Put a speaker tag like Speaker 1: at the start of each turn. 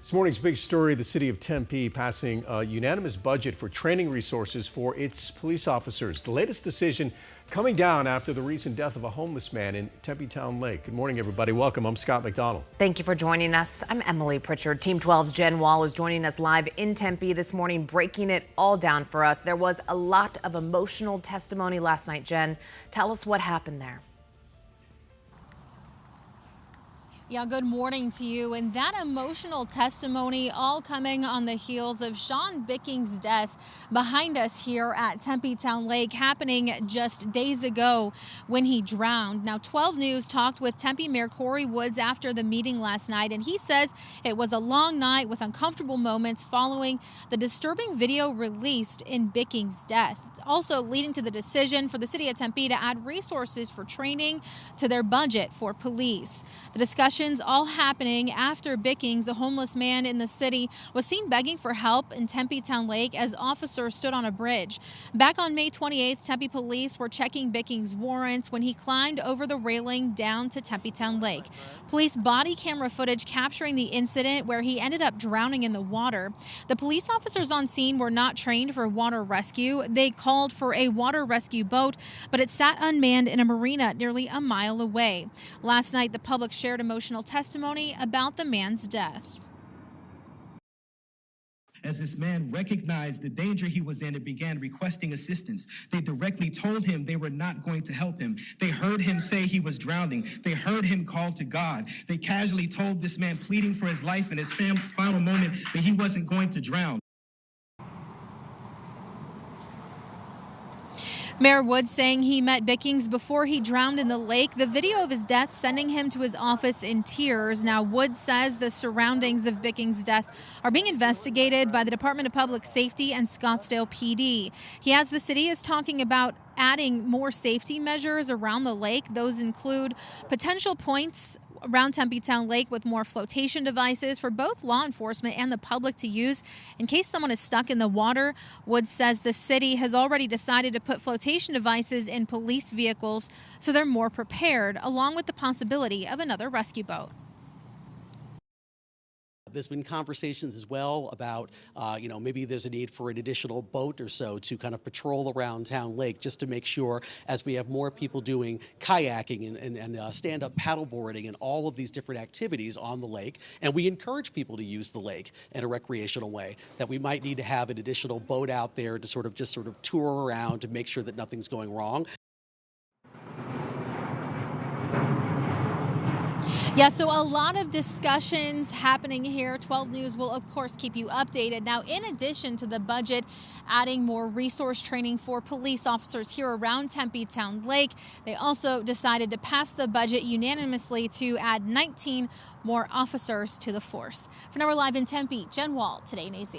Speaker 1: This morning's big story, the city of Tempe passing a unanimous budget for training resources for its police officers. The latest decision coming down after the recent death of a homeless man in Tempe Town Lake. Good morning, everybody. Welcome. I'm Scott McDonald.
Speaker 2: Thank you for joining us. I'm Emily Pritchard. Team 12's Jen Wall is joining us live in Tempe this morning, breaking it all down for us. There was a lot of emotional testimony last night. Jen, tell us what happened there.
Speaker 3: Yeah, good morning to you. And that emotional testimony all coming on the heels of Sean Bicking's death behind us here at Tempe Town Lake, happening just days ago when he drowned. Now, 12 News talked with Tempe Mayor Corey Woods after the meeting last night, and he says it was a long night with uncomfortable moments following the disturbing video released in Bicking's death. It's also leading to the decision for the city of Tempe to add resources for training to their budget for police. The discussion all happening after Bickings, a homeless man in the city, was seen begging for help in Tempe Town Lake as officers stood on a bridge. Back on May 28th, Tempe police were checking Bickings' warrants when he climbed over the railing down to Tempe Town Lake. Police body camera footage capturing the incident where he ended up drowning in the water. The police officers on scene were not trained for water rescue. They called for a water rescue boat, but it sat unmanned in a marina nearly a mile away. Last night, the public shared emotional testimony about the man's death.
Speaker 4: As this man recognized the danger he was in and began requesting assistance, they directly told him they were not going to help him. They heard him say he was drowning. They heard him call to God. They casually told this man pleading for his life in his final moment that he wasn't going to drown.
Speaker 3: Mayor Woods saying he met Bickings before he drowned in the lake. The video of his death sending him to his office in tears. Now, Woods says the surroundings of Bickings' death are being investigated by the Department of Public Safety and Scottsdale PD. He adds the city is talking about adding more safety measures around the lake. Those include potential points around Tempe Town Lake with more flotation devices for both law enforcement and the public to use in case someone is stuck in the water. Woods says the city has already decided to put flotation devices in police vehicles so they're more prepared, along with the possibility of another rescue boat.
Speaker 5: There's been conversations as well about, maybe there's a need for an additional boat or so to kind of patrol around Town Lake, just to make sure as we have more people doing kayaking and stand-up paddleboarding and all of these different activities on the lake, and we encourage people to use the lake in a recreational way, that we might need to have an additional boat out there to sort of tour around to make sure that nothing's going wrong.
Speaker 3: Yeah, so a lot of discussions happening here. 12 News will, of course, keep you updated. Now, in addition to the budget, adding more resource training for police officers here around Tempe Town Lake, they also decided to pass the budget unanimously to add 19 more officers to the force. For now, we're live in Tempe. Jen Wall, Today in AZ.